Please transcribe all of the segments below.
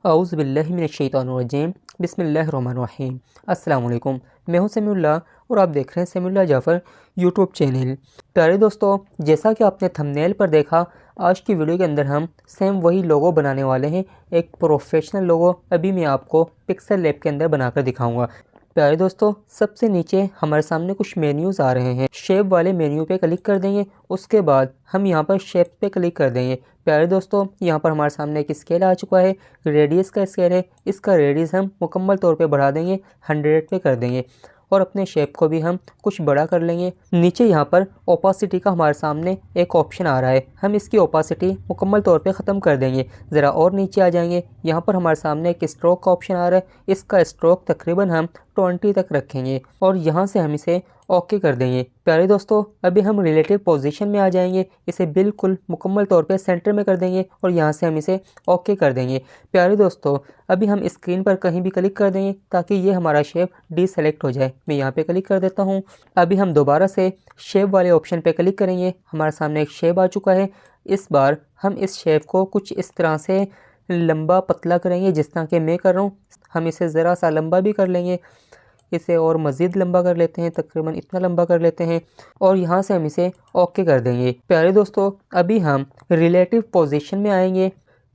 औज़ु बिल्लाहि मिनश्शैतानिर्रजीम बिस्मिल्लाहिर्रहमानिर्रहीम। अस्सलाम वालेकुम। मैं हूं समीउल्लाह और आप देख रहे हैं समीउल्लाह जाफ़र यूट्यूब चैनल। प्यारे दोस्तों, जैसा कि आपने थंबनेल पर देखा, आज की वीडियो के अंदर हम सेम वही लोगो बनाने वाले हैं। एक प्रोफेशनल लोगो अभी मैं आपको पिक्सल लैब के अंदर बनाकर दिखाऊंगा। प्यारे दोस्तों, सबसे नीचे हमारे सामने कुछ मेन्यूज़ आ रहे हैं। शेप वाले मेन्यू पे क्लिक कर देंगे। उसके बाद हम यहाँ पर शेप पे क्लिक कर देंगे। प्यारे दोस्तों, यहाँ पर हमारे सामने एक स्केल आ चुका है। रेडियस का स्केल है। इसका रेडियस हम मुकम्मल तौर पे बढ़ा देंगे, 100 पे कर देंगे और अपने शेप को भी हम कुछ बड़ा कर लेंगे। नीचे यहाँ पर ओपासिटी का हमारे सामने एक ऑप्शन आ रहा है। हम इसकी ओपासिटी मुकम्मल तौर पे ख़त्म कर देंगे। ज़रा और नीचे आ जाएंगे। यहाँ पर हमारे सामने एक स्ट्रोक का ऑप्शन आ रहा है। इसका स्ट्रोक तकरीबन हम 20 तक रखेंगे और यहाँ से हम इसे ओके कर देंगे। प्यारे दोस्तों, अभी हम रिलेटिव पोजीशन में आ जाएंगे। इसे बिल्कुल मुकम्मल तौर पे सेंटर में कर देंगे और यहाँ से हम इसे ओके कर देंगे। प्यारे दोस्तों, अभी हम स्क्रीन पर कहीं भी क्लिक कर देंगे ताकि ये हमारा शेप डीसेलेक्ट हो जाए। मैं यहाँ पे क्लिक कर देता हूँ। अभी हम दोबारा से शेप वाले ऑप्शन पे क्लिक करेंगे। हमारे सामने एक शेप आ चुका है। इस बार हम इस शेप को कुछ इस तरह से लंबा पतला करेंगे जिस तरह के मैं कर रहा हूँ। हम इसे ज़रा सा लंबा भी कर लेंगे। इसे और मज़ीद लंबा कर लेते हैं, तकरीबन इतना लंबा कर लेते हैं और यहाँ से हम इसे ओके कर देंगे। प्यारे दोस्तों, अभी हम रिलेटिव पोजीशन में आएंगे।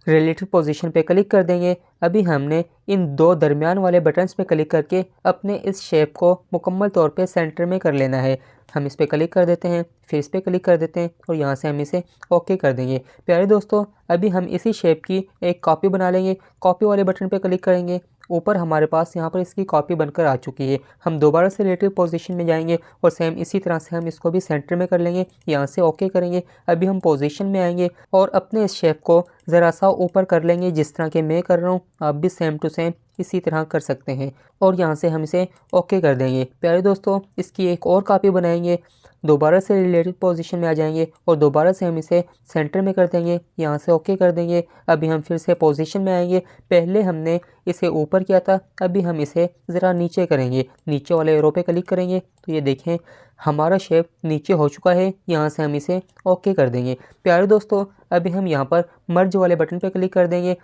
रिलेटिव पोजीशन पे क्लिक कर देंगे। अभी हमने इन दो दरमियान वाले बटन्स पे क्लिक करके अपने इस शेप को मुकम्मल तौर पे सेंटर में कर लेना है। हम इस पे क्लिक कर देते हैं, फिर इस पे क्लिक कर देते हैं और यहाँ से हम इसे ओके कर देंगे। प्यारे दोस्तों, अभी हम इसी शेप की एक कॉपी बना लेंगे। कॉपी वाले बटन पे क्लिक करेंगे। ऊपर हमारे पास यहाँ पर इसकी कॉपी बनकर आ चुकी है। हम दोबारा से रिलेटिव पोजीशन में जाएंगे और सेम इसी तरह से हम इसको भी सेंटर में कर लेंगे। यहाँ से ओके करेंगे। अभी हम पोजीशन में आएंगे और अपने इस शेप को ज़रा सा ऊपर कर लेंगे जिस तरह के मैं कर रहा हूँ। आप भी सेम टू सेम इसी तरह कर सकते हैं और यहाँ से हम इसे ओके कर देंगे। प्यारे दोस्तों, इसकी एक और कॉपी बनाएंगे। दोबारा से रिलेटिव पोजीशन में आ जाएंगे और दोबारा से हम इसे सेंटर में कर देंगे। यहाँ से ओके कर देंगे। अभी हम फिर से पोजीशन में आएंगे। पहले हमने इसे ऊपर किया था, अभी हम इसे ज़रा नीचे करेंगे। नीचे वाले एरो पे क्लिक करेंगे तो ये देखें हमारा शेप नीचे हो चुका है। यहाँ से हम इसे ओके कर देंगे। प्यारे दोस्तों, अभी हम यहाँ पर मर्ज वाले बटन पे क्लिक कर देंगे।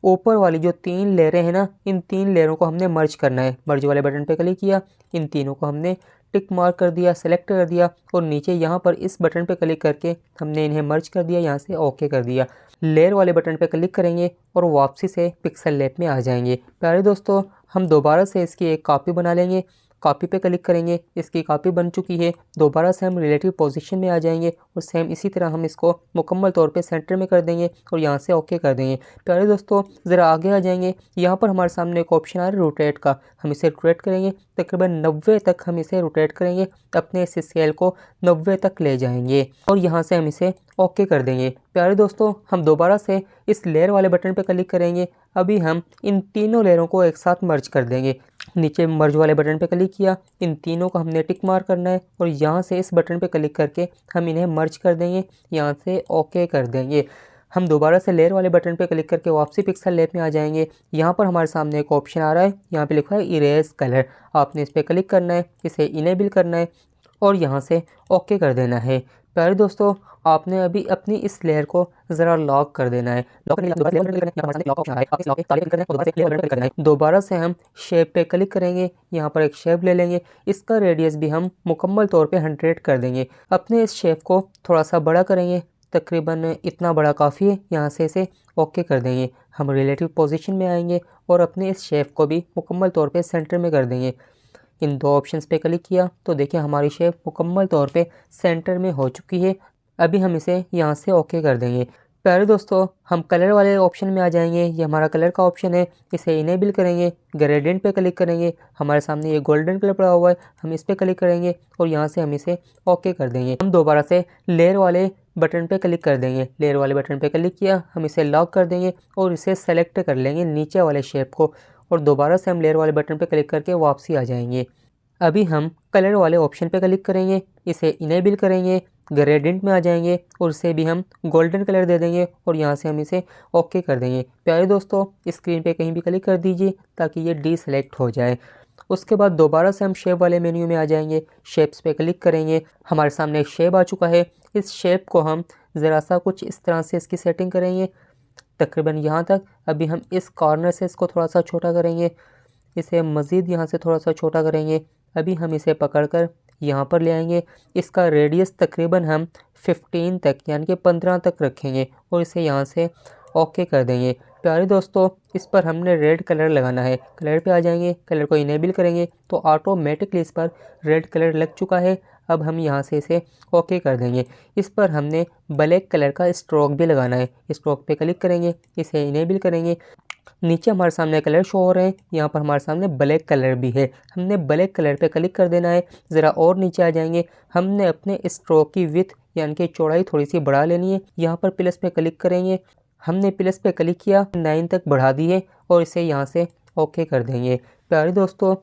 ऊपर वाली जो 3 लेयरें हैं ना, इन 3 लेयरों को हमने मर्ज करना है। मर्ज वाले बटन पे क्लिक किया, इन तीनों को हमने टिक मार्क कर दिया, सेलेक्ट कर दिया और नीचे यहाँ पर इस बटन पे क्लिक करके हमने इन्हें मर्ज कर दिया। यहाँ से ओके कर दिया। लेयर वाले बटन पे क्लिक करेंगे और वापसी से पिक्सल लैब में आ जाएंगे। प्यारे दोस्तों, हम दोबारा से इसकी एक कॉपी बना लेंगे। कॉपी पे क्लिक करेंगे, इसकी कॉपी बन चुकी है। दोबारा से हम रिलेटिव पोजीशन में आ जाएंगे और सेम इसी तरह हम इसको मुकम्मल तौर पे सेंटर में कर देंगे और यहाँ से ओके कर देंगे। प्यारे दोस्तों, ज़रा आगे आ जाएंगे। यहाँ पर हमारे सामने एक ऑप्शन आ रहा है रोटेट का। हम इसे रोटेट करेंगे, तकरीबन 90 तक हम इसे रोटेट करेंगे। अपने इस स्केल को 90 तक ले जाएंगे और यहाँ से हम इसे ओके कर देंगे। प्यारे दोस्तों, हम दोबारा से इस लेयर वाले बटन पे क्लिक करेंगे। अभी हम इन तीनों लेयरों को एक साथ मर्ज कर देंगे। नीचे मर्ज वाले बटन पे क्लिक किया, इन तीनों को हमने टिक मार्क करना है और यहाँ से इस बटन पे क्लिक करके हम इन्हें मर्ज कर देंगे। यहाँ से ओके कर देंगे। हम दोबारा से लेयर वाले बटन पे क्लिक करके वापसी पिक्सल लैब में आ जाएंगे। यहाँ पर हमारे सामने एक ऑप्शन आ रहा है, यहाँ पे लिखा है इरेज कलर। आपने इस पर क्लिक करना है, इसे इनेबल करना है और यहाँ से ओके कर देना है। प्यारे दोस्तों, आपने अभी अपनी इस लेयर को ज़रा लॉक कर देना है। लॉक करने के लिए दोबारा से लेयर बटन पे क्लिक करना है। यहाँ हमारे सामने लॉक ऑप्शन आ रहा है, आप इस लॉक पे काले क्लिक करना है और दोबारा से लेयर बटन पे क्लिक करना है। दोबारा से हम शेप पे क्लिक करेंगे। यहाँ पर एक शेप ले लेंगे। इसका रेडियस भी हम मुकम्मल तौर पे 100 कर देंगे। अपने इस शेप को थोड़ा सा बड़ा करेंगे, तकरीबन इतना बड़ा काफ़ी है। यहाँ से इसे ओके कर देंगे। हम रिलेटिव पोजीशन में आएंगे और अपने इस शेप को भी मुकम्मल तौर पे सेंटर में कर देंगे। इन दो ऑप्शंस पे क्लिक किया तो देखिए हमारी शेप मुकम्मल तौर पे सेंटर में हो चुकी है। अभी हम इसे यहाँ से ओके कर देंगे। प्यारे दोस्तों, हम कलर वाले ऑप्शन में आ जाएंगे। ये हमारा कलर का ऑप्शन है, इसे इनेबल करेंगे। ग्रेडियंट पे क्लिक करेंगे। हमारे सामने ये गोल्डन कलर पड़ा हुआ है, हम इस पे क्लिक करेंगे और यहाँ से हम इसे ओके कर देंगे। हम दोबारा से लेयर वाले बटन पे क्लिक कर देंगे। लेयर वाले बटन पे क्लिक किया, हम इसे लॉक कर देंगे और इसे सेलेक्ट कर लेंगे नीचे वाले शेप को और दोबारा से हम लेयर वाले बटन पे क्लिक करके वापसी आ जाएंगे। अभी हम कलर वाले ऑप्शन पे क्लिक करेंगे, इसे इनेबल करेंगे। ग्रेडियंट में आ जाएंगे और इसे भी हम गोल्डन कलर दे देंगे और यहाँ से हम इसे ओके कर देंगे। प्यारे दोस्तों, स्क्रीन पे कहीं भी क्लिक कर दीजिए ताकि ये डीसेलेक्ट हो जाए। उसके बाद दोबारा से हम शेप वाले मेन्यू में आ जाएंगे। शेप्स पे क्लिक करेंगे। हमारे सामने एक शेप आ चुका है। इस शेप को हम ज़रा सा कुछ इस तरह से इसकी सेटिंग करेंगे तकरीबन यहाँ तक। अभी हम इस कॉर्नर से इसको थोड़ा सा छोटा करेंगे, इसे मज़ीद यहाँ से थोड़ा सा छोटा करेंगे। अभी हम इसे पकड़कर यहाँ पर ले आएंगे। इसका रेडियस तकरीबन हम 15 तक यानी कि 15 तक रखेंगे और इसे यहाँ से ओके कर देंगे। प्यारे दोस्तों, इस पर हमने रेड कलर लगाना है। कलर पे आ जाएंगे, कलर को इनेबल करेंगे तो ऑटोमेटिकली इस पर रेड कलर लग चुका है। अब हम यहाँ से इसे ओके कर देंगे। इस पर हमने ब्लैक कलर का स्ट्रोक भी लगाना है। स्ट्रोक पे क्लिक करेंगे, इसे इनेबल करेंगे। नीचे हमारे सामने कलर शो हो रहे हैं, यहाँ पर हमारे सामने ब्लैक कलर भी है। हमने ब्लैक कलर पे क्लिक कर देना है। ज़रा और नीचे आ जाएंगे। हमने अपने स्ट्रोक की विड्थ यानी कि चौड़ाई थोड़ी सी बढ़ा लेनी है। यहाँ पर प्लस पे क्लिक करेंगे। हमने प्लस पे क्लिक किया, 9 तक बढ़ा दिए और इसे यहाँ से ओके कर देंगे। प्यारे दोस्तों,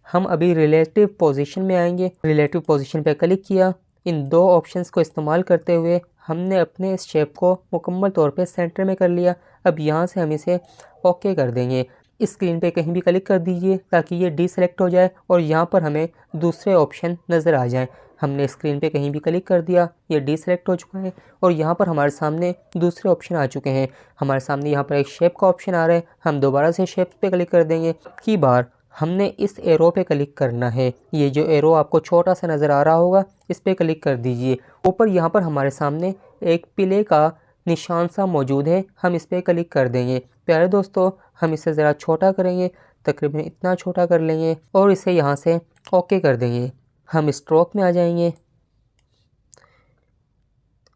हम अभी रिलेटिव पोजीशन में आएंगे। रिलेटिव पोजीशन पे क्लिक किया। इन दो ऑप्शंस को इस्तेमाल करते हुए हमने अपने इस शेप को मुकम्मल तौर पे सेंटर में कर लिया। अब यहाँ से हम इसे ओके कर देंगे। स्क्रीन पे कहीं भी क्लिक कर दीजिए ताकि ये डीसेलेक्ट हो जाए और यहाँ पर हमें दूसरे ऑप्शन नज़र आ जाएं। हमने स्क्रीन पे कहीं भी क्लिक कर दिया, ये डीसेलेक्ट हो चुका है और यहाँ पर हमारे सामने दूसरे ऑप्शन आ चुके हैं। हमारे सामने यहाँ पर एक शेप का ऑप्शन आ रहा है। हम दोबारा से शेप पे क्लिक कर देंगे। की बार हमने इस एरो पे क्लिक करना है। ये जो एरो आपको छोटा सा नज़र आ रहा होगा, इस पे क्लिक कर दीजिए। ऊपर यहाँ पर हमारे सामने एक पिले का निशान सा मौजूद है, हम इस पे क्लिक कर देंगे। प्यारे दोस्तों, हम इसे ज़रा छोटा करेंगे, तकरीबन इतना छोटा कर लेंगे और इसे यहाँ से ओके कर देंगे। हम स्ट्रोक में आ जाएंगे,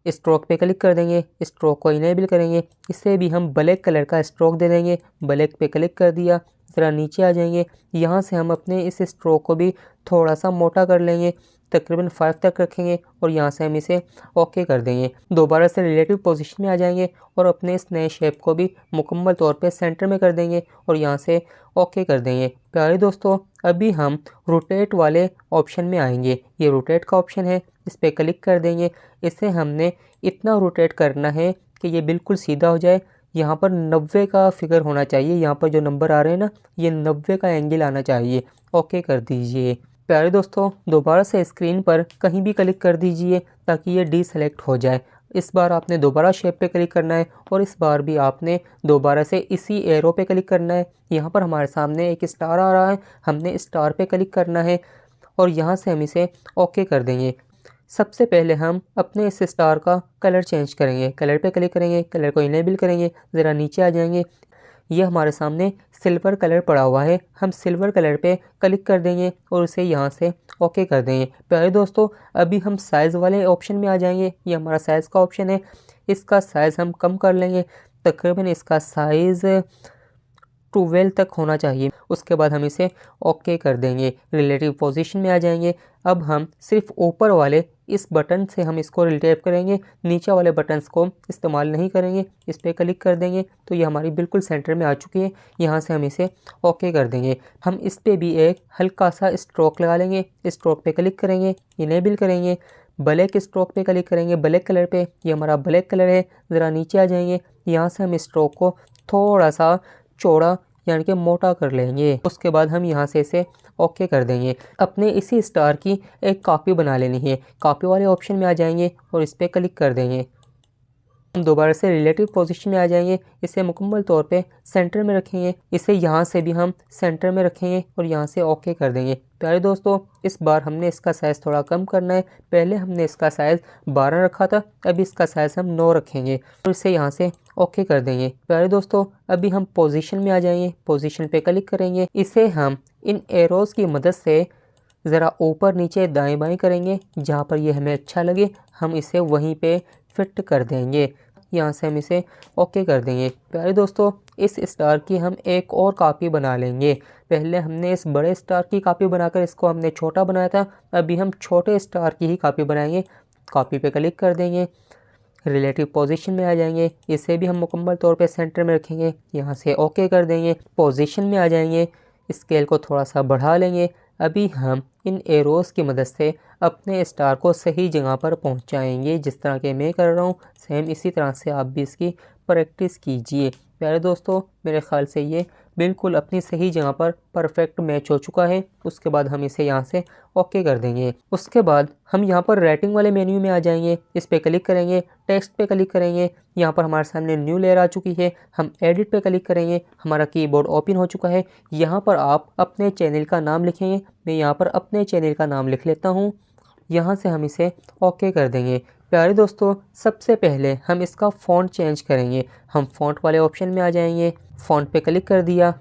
स्ट्रोक पे क्लिक कर देंगे, स्ट्रोक को इनेबल करेंगे। इसे भी हम ब्लैक कलर का स्ट्रोक दे देंगे। ब्लैक पे क्लिक कर दिया, ज़रा नीचे आ जाएंगे। यहाँ से हम अपने इस स्ट्रोक को भी थोड़ा सा मोटा कर लेंगे, तकरीबन 5 तक रखेंगे और यहाँ से हम इसे ओके कर देंगे। दोबारा से रिलेटिव पोजीशन में आ जाएंगे और अपने इस नए शेप को भी मुकम्मल तौर पे सेंटर में कर देंगे और यहाँ से ओके कर देंगे। प्यारे दोस्तों, अभी हम रोटेट वाले ऑप्शन में आएंगे। ये रोटेट का ऑप्शन है, इस पर क्लिक कर देंगे। इसे हमने इतना रोटेट करना है कि ये बिल्कुल सीधा हो जाए। यहाँ पर 90 का फिगर होना चाहिए। यहाँ पर जो नंबर आ रहे हैं ना, ये 90 का एंगल आना चाहिए। ओके कर दीजिए। प्यारे दोस्तों, दोबारा से स्क्रीन पर कहीं भी क्लिक कर दीजिए ताकि ये डीसेलेक्ट हो जाए। इस बार आपने दोबारा शेप पे क्लिक करना है और इस बार भी आपने दोबारा से इसी एरो पे क्लिक करना है। यहाँ पर हमारे सामने एक स्टार आ रहा है, हमने स्टार पे क्लिक करना है और यहाँ से हम इसे ओके कर देंगे। सबसे पहले हम अपने इस स्टार का कलर चेंज करेंगे। कलर पे क्लिक करेंगे, कलर को इनेबल करेंगे। ज़रा नीचे आ जाएंगे। ये हमारे सामने सिल्वर कलर पड़ा हुआ है, हम सिल्वर कलर पे क्लिक कर देंगे और इसे यहाँ से ओके कर देंगे। प्यारे दोस्तों, अभी हम साइज़ वाले ऑप्शन में आ जाएंगे। ये हमारा साइज़ का ऑप्शन है, इसका साइज़ हम कम कर लेंगे। तकरीबन इसका साइज़ 12 तक होना चाहिए। उसके बाद हम इसे ओके कर देंगे। रिलेटिव पोजीशन में आ जाएंगे। अब हम सिर्फ ऊपर वाले इस बटन से हम इसको रिलेटिव करेंगे, नीचे वाले बटन्स को इस्तेमाल नहीं करेंगे। इस पर क्लिक कर देंगे तो ये हमारी बिल्कुल सेंटर में आ चुकी है। यहाँ से हम इसे ओके कर देंगे। हम इस पर भी एक हल्का सा स्ट्रोक लगा लेंगे। स्ट्रोक पे क्लिक करेंगे, इनेबल करेंगे। ब्लैक स्ट्रोक पे क्लिक करेंगे, ब्लैक कलर पे। ये हमारा ब्लैक कलर है। ज़रा नीचे आ जाएंगे। यहाँ से हम स्ट्रोक को थोड़ा सा चौड़ा यानी कि मोटा कर लेंगे। उसके बाद हम यहाँ से इसे ओके कर देंगे। अपने इसी स्टार की एक कॉपी बना लेनी है। कॉपी वाले ऑप्शन में आ जाएंगे और इस पर क्लिक कर देंगे। हम दोबारा से रिलेटिव पोजीशन में आ जाएंगे। इसे मुकम्मल तौर पे सेंटर में रखेंगे। इसे यहाँ से भी हम सेंटर में रखेंगे और यहाँ से ओके कर देंगे। प्यारे दोस्तों, इस बार हमने इसका साइज़ थोड़ा कम करना है। पहले हमने इसका साइज़ 12 रखा था, अभी इसका साइज़ हम 9 रखेंगे और इसे यहाँ से ओके कर देंगे। प्यारे दोस्तों, अभी हम पोजीशन में आ जाएंगे। पोजीशन पे क्लिक करेंगे। इसे हम इन एरोज़ की मदद से ज़रा ऊपर नीचे दाएं बाएं करेंगे। जहाँ पर ये हमें अच्छा लगे हम इसे वहीं पे फिट कर देंगे। यहाँ से हम इसे ओके कर देंगे। प्यारे दोस्तों, इस स्टार की हम एक और कॉपी बना लेंगे। पहले हमने इस बड़े स्टार की कॉपी बनाकर इसको हमने छोटा बनाया था, अभी हम छोटे स्टार की ही कॉपी बनाएंगे। कॉपी पे क्लिक कर देंगे, रिलेटिव पोजीशन में आ जाएंगे। इसे भी हम मुकम्मल तौर पे सेंटर में रखेंगे। यहाँ से ओके कर देंगे। पोजीशन में आ जाएंगे, स्केल को थोड़ा सा बढ़ा लेंगे। अभी हम इन एरोज़ की मदद से अपने स्टार को सही जगह पर पहुंचाएंगे। जिस तरह के मैं कर रहा हूँ सेम इसी तरह से आप भी इसकी प्रैक्टिस कीजिए। प्यारे दोस्तों, मेरे ख्याल से ये बिल्कुल अपनी सही जगह पर परफेक्ट मैच हो चुका है। उसके बाद हम इसे यहाँ से ओके कर देंगे। उसके बाद हम यहाँ पर राइटिंग वाले मेन्यू में आ जाएंगे, इस पर क्लिक करेंगे, टेक्स्ट पे क्लिक करेंगे। यहाँ पर हमारे सामने न्यू लेयर आ चुकी है, हम एडिट पे क्लिक करेंगे, हमारा कीबोर्ड ओपन हो चुका है। यहाँ पर आप अपने चैनल का नाम लिखेंगे, मैं यहाँ पर अपने चैनल का नाम लिख लेता हूँ। यहाँ से हम इसे ओके कर देंगे। प्यारे दोस्तों, सबसे पहले हम इसका फ़ॉन्ट चेंज करेंगे। हम फ़ॉन्ट वाले ऑप्शन में आ जाएंगे, फ़ॉन्ट पे क्लिक कर दिया।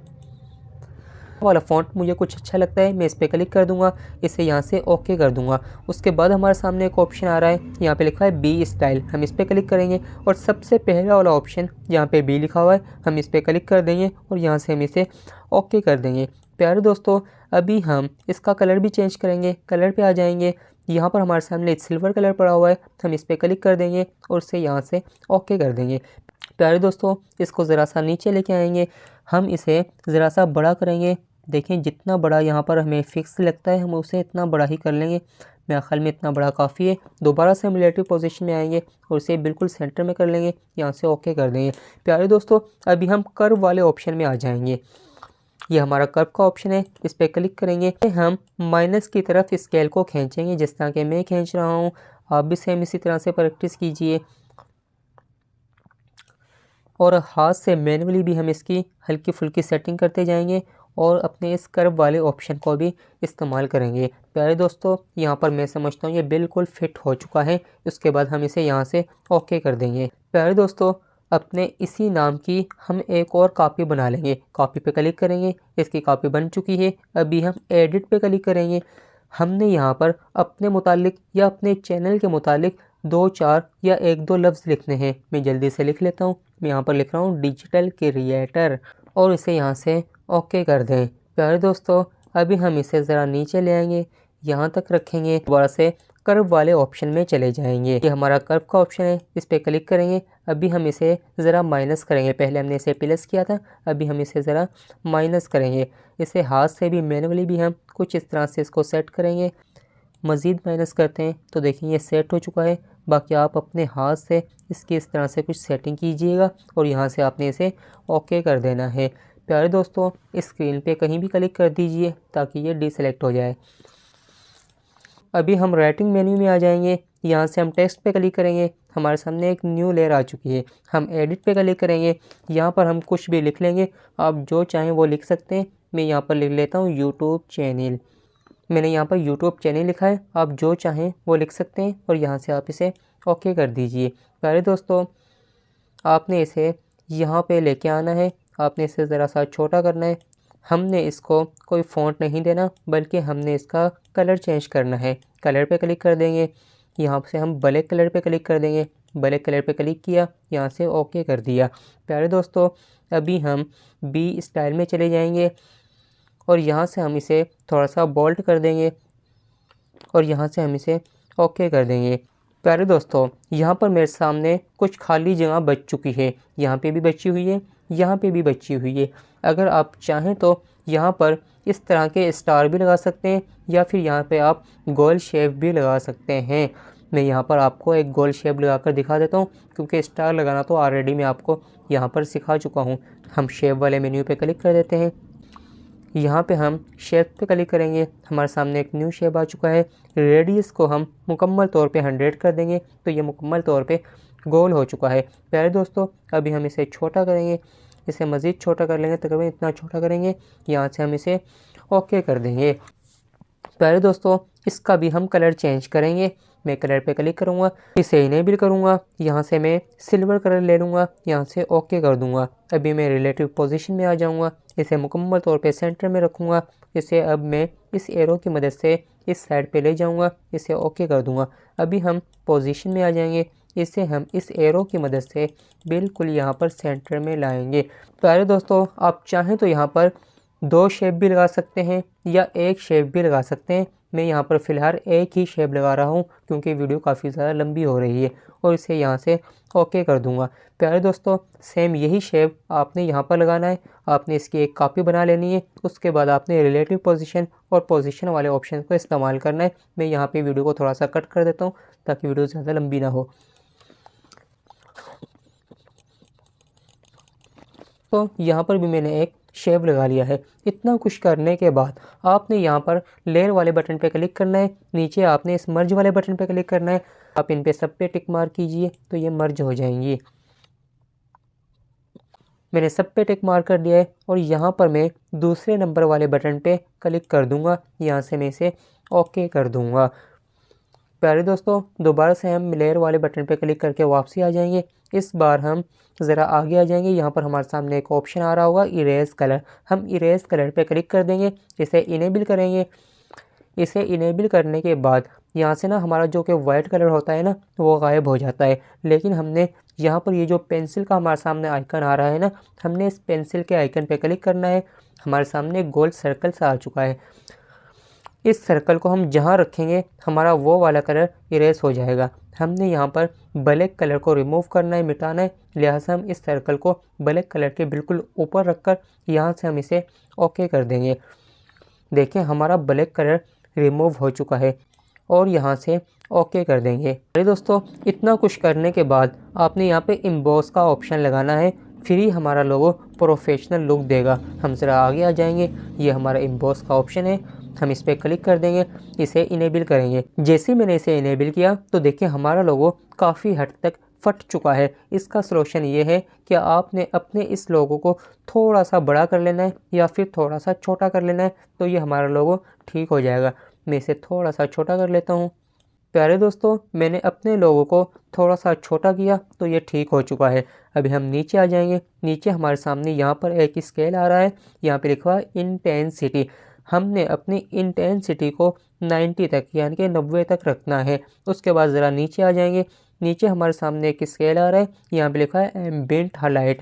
वाला फ़ॉन्ट मुझे कुछ अच्छा लगता है, मैं इस पर क्लिक कर दूंगा, इसे यहाँ से ओके कर दूंगा। उसके बाद हमारे सामने एक ऑप्शन आ रहा है, यहाँ पे लिखा है बी स्टाइल, हम इस पर क्लिक करेंगे और सबसे पहला वाला ऑप्शन जहाँ पे बी लिखा हुआ है हम इस पर क्लिक कर देंगे और यहाँ से हम इसे ओके कर देंगे। प्यारे दोस्तों, अभी हम इसका कलर भी चेंज करेंगे। कलर पे आ जाएंगे, यहाँ पर हमारे सामने एक सिल्वर कलर पड़ा हुआ है, हम इस पर क्लिक कर देंगे और इसे यहाँ से ओके कर देंगे। प्यारे दोस्तों, इसको ज़रा सा नीचे लेके आएंगे, हम इसे ज़रा सा बड़ा करेंगे। देखें, जितना बड़ा यहाँ पर हमें फिक्स लगता है हम उसे इतना बड़ा ही कर लेंगे। मेरे ख्याल में इतना बड़ा काफ़ी है। दोबारा से हम रिलेटिव पोजीशन में आएंगे और इसे बिल्कुल सेंटर में कर लेंगे, यहाँ से ओके कर देंगे। प्यारे दोस्तों, अभी हम कर्व वाले ऑप्शन में आ जाएंगे। ये हमारा कर्व का ऑप्शन है, इस पर क्लिक करेंगे। हम माइनस की तरफ स्केल को खींचेंगे, जिस तरह के मैं खींच रहा हूँ। आप भी सेम इसी तरह से प्रैक्टिस कीजिए और हाथ से मैनुअली भी हम इसकी हल्की फुल्की सेटिंग करते जाएंगे और अपने इस कर्व वाले ऑप्शन को भी इस्तेमाल करेंगे। प्यारे दोस्तों, यहाँ पर मैं समझता हूँ ये बिल्कुल फिट हो चुका है। उसके बाद हम इसे यहाँ से ओके कर देंगे। प्यारे दोस्तों, अपने इसी नाम की हम एक और कॉपी बना लेंगे। कॉपी पे क्लिक करेंगे, इसकी कॉपी बन चुकी है। अभी हम एडिट पे क्लिक करेंगे। हमने यहाँ पर अपने मुतालिक या अपने चैनल के मुतालिक 2-4 या 1-2 लफ्ज़ लिखने हैं। मैं जल्दी से लिख लेता हूँ। मैं यहाँ पर लिख रहा हूँ डिजिटल क्रिएटर और इसे यहाँ से ओके कर दें। प्यारे दोस्तों, अभी हम इसे ज़रा नीचे ले आएंगे, यहाँ तक रखेंगे। दोबारा से कर्व वाले ऑप्शन में चले जाएंगे। ये हमारा कर्व का ऑप्शन है, इस पर क्लिक करेंगे। अभी हम इसे ज़रा माइनस करेंगे। पहले हमने इसे प्लस किया था, अभी हम इसे ज़रा माइनस करेंगे। इसे हाथ से भी मैनुअली भी हम कुछ इस तरह से इसको सेट करेंगे। मज़ीद माइनस करते हैं तो देखिए ये सेट हो चुका है। बाकी आप अपने हाथ से इसकी इस तरह से कुछ सेटिंग कीजिएगा और यहाँ से आपने इसे ओके कर देना है। प्यारे दोस्तों, स्क्रीन पे कहीं भी क्लिक कर दीजिए ताकि ये डिसेलेक्ट हो जाए। अभी हम राइटिंग मेन्यू में आ जाएंगे, यहाँ से हम टेक्स्ट पे क्लिक करेंगे। हमारे सामने एक न्यू लेयर आ चुकी है, हम एडिट पे क्लिक करेंगे। यहाँ पर हम कुछ भी लिख लेंगे, आप जो चाहें वो लिख सकते हैं। मैं यहाँ पर लिख लेता हूँ यूट्यूब चैनल। मैंने यहाँ पर यूट्यूब चैनल लिखा है, आप जो चाहें वो लिख सकते हैं और यहाँ से आप इसे ओके कर दीजिए। प्यारे दोस्तों, आपने इसे यहाँ पे लेके आना है, आपने इसे ज़रा सा छोटा करना है। हमने इसको कोई फ़ॉन्ट नहीं देना, बल्कि हमने इसका कलर चेंज करना है। कलर पे क्लिक कर देंगे, यहाँ से हम ब्लैक कलर पे क्लिक कर देंगे। ब्लैक कलर पे क्लिक किया, यहाँ से ओके कर दिया। प्यारे दोस्तों, अभी हम बी स्टाइल में चले जाएंगे और यहाँ से हम इसे थोड़ा सा बोल्ड कर देंगे और यहाँ से हम इसे ओके कर देंगे। प्यारे दोस्तों, यहाँ पर मेरे सामने कुछ खाली जगह बच चुकी है। यहाँ पे भी बची हुई है, यहाँ पे भी बची हुई है। अगर आप चाहें तो यहाँ पर इस तरह के स्टार भी लगा सकते हैं या फिर यहाँ पे आप गोल शेप भी लगा सकते हैं। मैं यहाँ पर आपको एक गोल शेप लगाकर दिखा देता हूँ, क्योंकि स्टार लगाना तो ऑलरेडी मैं आपको यहाँ पर सिखा चुका हूँ। हम शेप वाले मेन्यू पे क्लिक कर देते हैं, यहाँ पे हम शेप पे क्लिक करेंगे। हमारे सामने एक न्यू शेप आ चुका है। रेडियस को हम मुकम्मल तौर पे 100 कर देंगे तो ये मुकम्मल तौर पे गोल हो चुका है। प्यारे दोस्तों, अभी हम इसे छोटा करेंगे, इसे मज़ीद छोटा कर लेंगे, तकरीबन इतना छोटा करेंगे। यहाँ से हम इसे ओके कर देंगे। प्यारे दोस्तों, इसका भी हम कलर चेंज करेंगे। मैं कलर पे क्लिक करूँगा, इसे इनेबल करूँगा, यहाँ से मैं सिल्वर कलर ले लूँगा, यहाँ से ओके कर दूँगा। अभी मैं रिलेटिव पोजीशन में आ जाऊँगा, इसे मुकम्मल तौर पे सेंटर में रखूँगा। इसे अब मैं इस एरो की मदद से इस साइड पे ले जाऊँगा, इसे ओके कर दूँगा। अभी हम पोजीशन में आ जाएंगे, इसे हम इस एरो की मदद से बिल्कुल यहाँ पर सेंटर में लाएंगे। प्यारे दोस्तों, आप चाहें तो यहाँ पर 2 शेप भी लगा सकते हैं या एक शेप भी लगा सकते हैं। मैं यहाँ पर फ़िलहाल एक ही शेप लगा रहा हूँ क्योंकि वीडियो काफ़ी ज़्यादा लंबी हो रही है और इसे यहाँ से ओके कर दूँगा। प्यारे दोस्तों, सेम यही शेप आपने यहाँ पर लगाना है। आपने इसकी एक कॉपी बना लेनी है, उसके बाद आपने रिलेटिव पोजीशन और पोजीशन वाले ऑप्शन को इस्तेमाल करना है। मैं यहाँ पे वीडियो को थोड़ा सा कट कर देता हूँ ताकि वीडियो ज़्यादा लंबी ना हो। तो यहाँ पर भी मैंने एक शेप लगा लिया है। इतना कुछ करने के बाद आपने यहाँ पर लेयर वाले बटन पे क्लिक करना है, नीचे आपने इस मर्ज वाले बटन पे क्लिक करना है। आप इन पे सब पे टिक मार कीजिए तो ये मर्ज हो जाएंगी। मैंने सब पे टिक मार कर दिया है और यहाँ पर मैं दूसरे नंबर वाले बटन पे क्लिक कर दूँगा। यहाँ से मैं इसे ओके कर दूँगा। प्यारे दोस्तों, दोबारा से हम लेयर वाले बटन पे क्लिक करके वापसी आ जाएंगे। इस बार हम ज़रा आगे आ जाएंगे। यहाँ पर हमारे सामने एक ऑप्शन आ रहा होगा इरेज कलर। हम इरेज कलर पे क्लिक कर देंगे, इसे इनेबल करेंगे। इसे इनेबल करने के बाद यहाँ से ना हमारा जो कि वाइट कलर होता है ना वो गायब हो जाता है। लेकिन हमने यहाँ पर ये जो पेंसिल का हमारे सामने आइकन आ रहा है ना, हमने इस पेंसिल के आइकन पे क्लिक करना है। हमारे सामने एक गोल सर्कल सा आ चुका है। इस सर्कल को हम जहाँ रखेंगे हमारा वो वाला कलर इरेज हो जाएगा। हमने यहाँ पर ब्लैक कलर को रिमूव करना है, मिटाना है। लिहाजा हम इस सर्कल को ब्लैक कलर के बिल्कुल ऊपर रखकर यहाँ से हम इसे ओके कर देंगे। देखें हमारा ब्लैक कलर रिमूव हो चुका है और यहाँ से ओके कर देंगे। अरे दोस्तों, इतना कुछ करने के बाद आपने यहाँ पे एम्बॉस का ऑप्शन लगाना है, फिर ही हमारा लोगो प्रोफेशनल लुक देगा। हम ज़रा आगे आ जाएंगे, ये हमारा एम्बॉस का ऑप्शन है, हम इस पर क्लिक कर देंगे, इसे इनेबल करेंगे। जैसे ही मैंने इसे इनेबल किया तो देखिए हमारा लोगो काफ़ी हद तक फट चुका है। इसका सलूशन ये है कि आपने अपने इस लोगो को थोड़ा सा बड़ा कर लेना है या फिर थोड़ा सा छोटा कर लेना है, तो ये हमारा लोगो ठीक हो जाएगा। मैं इसे थोड़ा सा छोटा कर लेता हूँ। प्यारे दोस्तों, मैंने अपने लोगों को थोड़ा सा छोटा किया तो ये ठीक हो चुका है। अभी हम नीचे आ जाएंगे। नीचे हमारे सामने यहाँ पर एक स्केल आ रहा है, यहाँ पे लिखा है इंटेंसिटी। हमने अपनी इंटेंसिटी को 90 तक यानी कि 90 तक रखना है। उसके बाद ज़रा नीचे आ जाएंगे। नीचे हमारे सामने एक स्केल आ रहा है, यहाँ पे लिखा है एम्बिएंट हाइलाइट।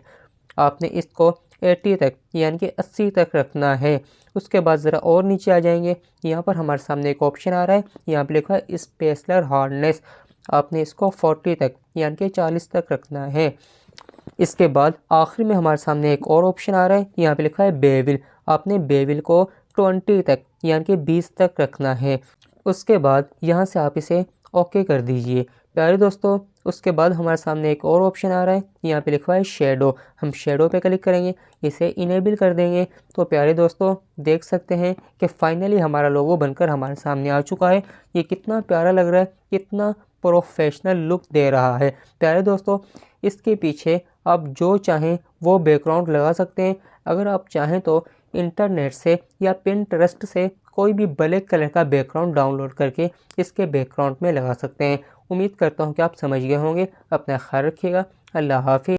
आपने इसको 80 तक यानी कि 80 तक रखना है। उसके बाद ज़रा और नीचे आ जाएंगे। यहाँ पर हमारे सामने एक ऑप्शन आ रहा है, यहाँ पे लिखा है स्पेसलर हार्डनेस। आपने इसको 40 तक यानी कि 40 तक रखना है। इसके बाद आखिर में हमारे सामने एक और ऑप्शन आ रहा है, यहाँ पे लिखा है बेविल। आपने बेविल को 20 तक यानी कि 20 तक रखना है। उसके बाद यहाँ से आप इसे ओके कर दीजिए। प्यारे दोस्तों, उसके बाद हमारे सामने एक और ऑप्शन आ रहा है, यहाँ पे लिखा है शेडो। हम शेडो पे क्लिक करेंगे, इसे इनेबल कर देंगे। तो प्यारे दोस्तों, देख सकते हैं कि फाइनली हमारा लोगो बनकर हमारे सामने आ चुका है। ये कितना प्यारा लग रहा है, कितना प्रोफेशनल लुक दे रहा है। प्यारे दोस्तों, इसके पीछे आप जो चाहें वो बैकग्राउंड लगा सकते हैं। अगर आप चाहें तो इंटरनेट से या पिंटरेस्ट से कोई भी ब्लैक कलर का बैकग्राउंड डाउनलोड करके इसके बैकग्राउंड में लगा सकते हैं। उम्मीद करता हूँ कि आप समझ गए होंगे। अपना ख्याल रखिएगा। अल्लाह हाफिज़।